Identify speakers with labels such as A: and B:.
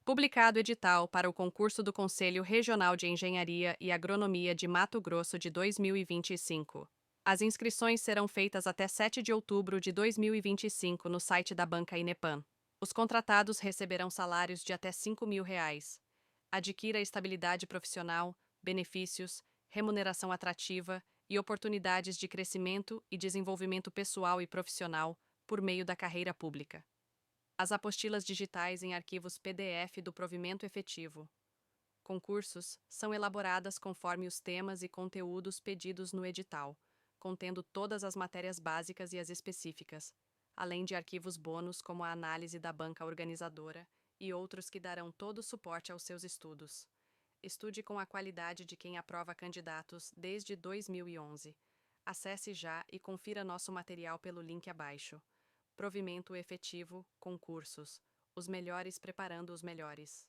A: Publicado edital para o concurso do Conselho Regional de Engenharia e Agronomia de Mato Grosso de 2025. As inscrições serão feitas até 7 de outubro de 2025 no site da Banca Inepam. Os contratados receberão salários de até R$ 5.000. Adquira estabilidade profissional, benefícios, remuneração atrativa e oportunidades de crescimento e desenvolvimento pessoal e profissional por meio da carreira pública. As apostilas digitais em arquivos PDF do provimento efetivo. Concursos são elaboradas conforme os temas e conteúdos pedidos no edital, contendo todas as matérias básicas e as específicas, além de arquivos bônus como a análise da banca organizadora e outros que darão todo o suporte aos seus estudos. Estude com a qualidade de quem aprova candidatos desde 2011. Acesse já e confira nosso material pelo link abaixo. Provimento efetivo, concursos. Os melhores preparando os melhores.